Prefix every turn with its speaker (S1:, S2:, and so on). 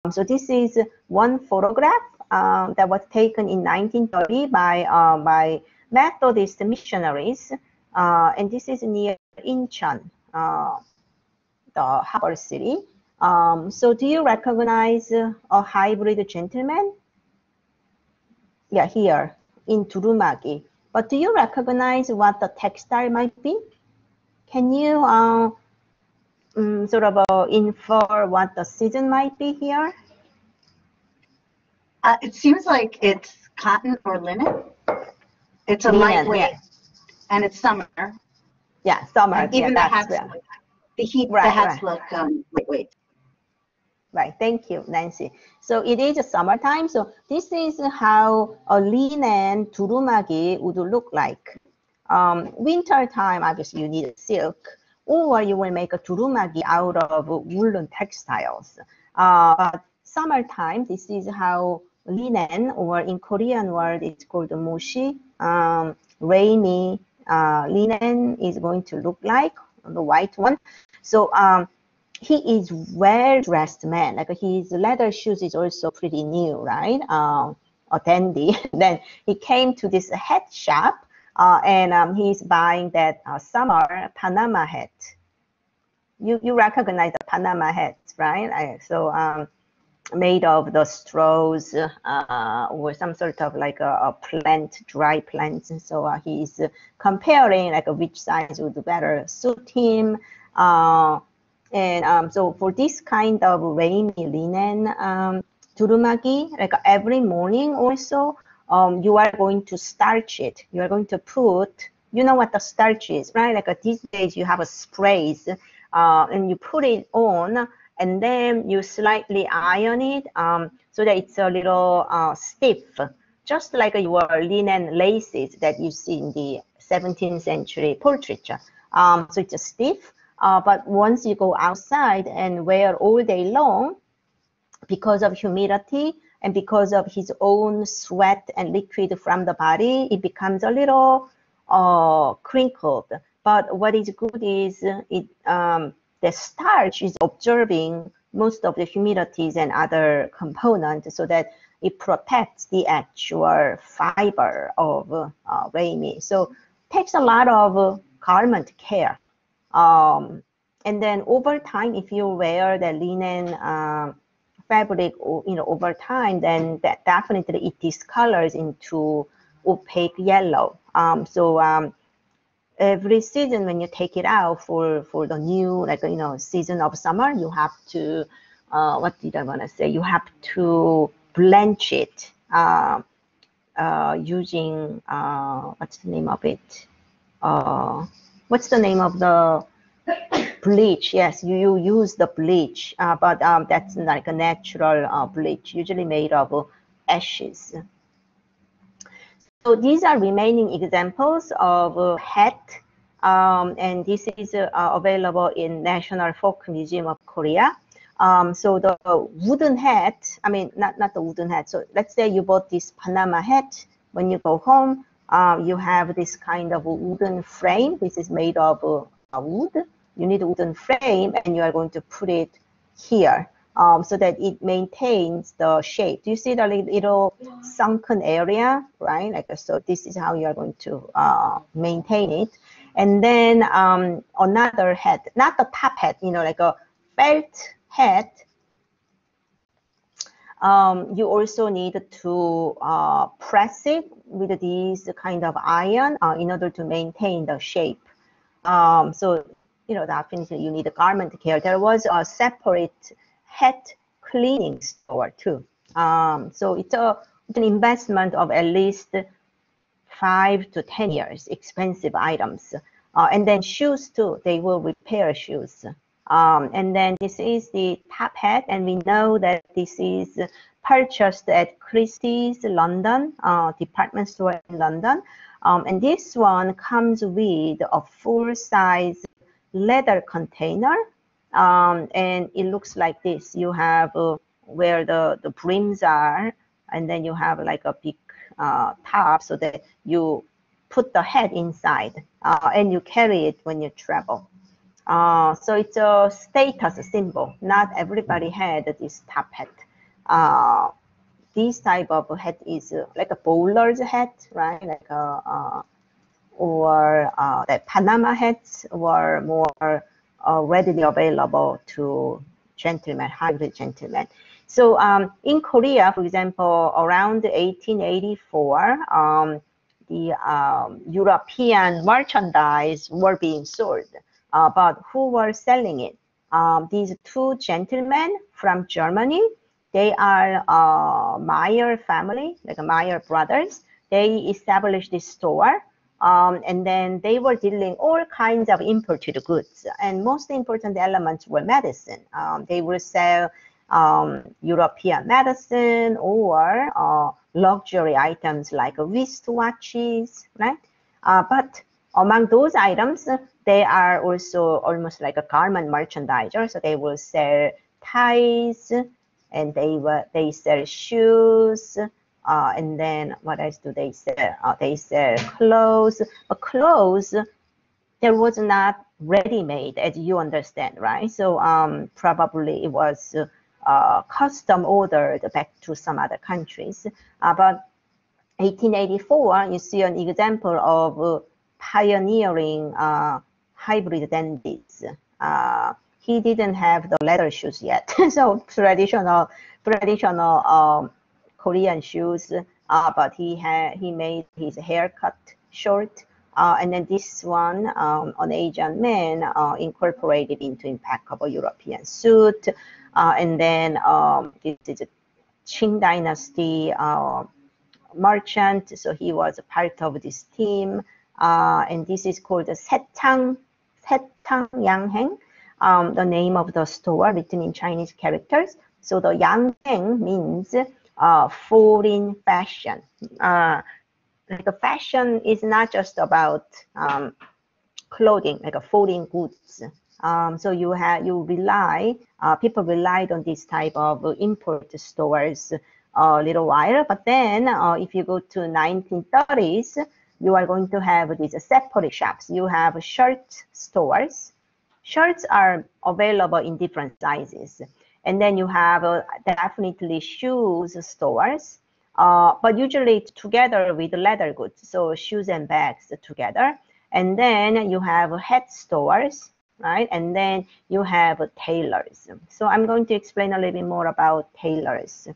S1: So this is one photograph that was taken in 1930 by Methodist missionaries, and this is near Incheon, the harbor city. So do you recognize a hybrid gentleman? Yeah, here in Durumagi. But do you recognize what the textile might be? Can you sort of infer what the season might be here?
S2: It seems like it's cotton or linen. It's a
S1: linen,
S2: lightweight,
S1: yeah.
S2: And it's summer.
S1: Yeah, summer.
S2: And even
S1: yeah,
S2: the hats, the heat,
S1: right,
S2: the hats
S1: right.
S2: look lightweight.
S1: Right, thank you, Nancy. So it is summertime. So this is how a linen durumagi would look like. Winter time, obviously you need silk, or you will make a durumagi out of woolen textiles. But summertime, this is how linen, or in Korean word, it's called moshi, rainy linen is going to look like, the white one. So he is well-dressed man. Like his leather shoes is also pretty new, right? A dandy. Then he came to this hat shop, and he's buying that summer Panama hat. You recognize the Panama hat, right? So made of the straws or some sort of like a plant, dry plants. And so he's comparing like which size would better suit him. And so for this kind of rainy linen durumagi, like every morning also, you are going to starch it. You are going to put, you know what the starch is, right? Like these days you have a sprays, and you put it on, and then you slightly iron it so that it's a little stiff, just like your linen laces that you see in the 17th century portraiture. So it's stiff. But once you go outside and wear all day long, because of humidity and because of his own sweat and liquid from the body, it becomes a little crinkled. But what is good is the starch is absorbing most of the humidities and other components so that it protects the actual fiber of raimi. So it takes a lot of garment care. And then over time, if you wear the linen fabric, over time, then that definitely it discolors into opaque yellow. So every season when you take it out for the new, like, season of summer, you have to, what did I want to say? You have to blanch it using, what's the name of it? What's the name of the bleach? Yes, you use the bleach, but that's like a natural bleach, usually made of ashes. So these are remaining examples of hat, and this is available in National Folk Museum of Korea. So the wooden hat, I mean, not the wooden hat. So let's say you bought this Panama hat. When you go home, you have this kind of wooden frame. This is made of wood. You need a wooden frame, and you are going to put it here so that it maintains the shape. Do you see the little sunken area, right? Like, so this is how you are going to maintain it. And then another hat, not the top hat, like a felt hat. You also need to press it with these kind of iron in order to maintain the shape. So, definitely you need a garment care. There was a separate hat cleaning store too. So it's an investment of at least 5 to 10 years, expensive items. And then shoes too, they will repair shoes. And then this is the top hat, and we know that this is purchased at Christie's London, department store in London. And this one comes with a full-size leather container, and it looks like this. You have where the brims are, and then you have like a big top so that you put the hat inside, and you carry it when you travel. So it's a status symbol. Not everybody had this top hat. this type of hat is like a bowler's hat, right? Like or the Panama hats were more readily available to gentlemen, hybrid gentlemen. So in Korea, for example, around 1884, the European merchandise were being sold, but who were selling it? These two gentlemen from Germany. They are Meyer family, like Meyer brothers. They established this store. And then they were dealing all kinds of imported goods, and most important elements were medicine. They would sell European medicine or luxury items like wristwatches, right? But among those items, they are also almost like a garment merchandiser. So they will sell ties, and they sell shoes. And then what else do they sell? They sell clothes. But clothes, there was not ready-made, as you understand, right? So probably it was custom ordered back to some other countries. But 1884, you see an example of pioneering hybrid dandies. He didn't have the leather shoes yet, so traditional Korean shoes, but he made his haircut short, and then this one, an Asian man, incorporated into impeccable European suit, and then this is a Qing Dynasty merchant, so he was a part of this team, and this is called the Setang Yangheng, the name of the store written in Chinese characters. So the Yangheng means foreign fashion. Like a fashion is not just about clothing, like a foreign goods. So people relied on this type of import stores a little while, but then if you go to 1930s, you are going to have these separate shops. You have shirt stores. Shirts are available in different sizes. And then you have definitely shoes stores, but usually together with leather goods, so shoes and bags together. And then you have hat stores, right? And then you have tailors. So I'm going to explain a little bit more about tailors.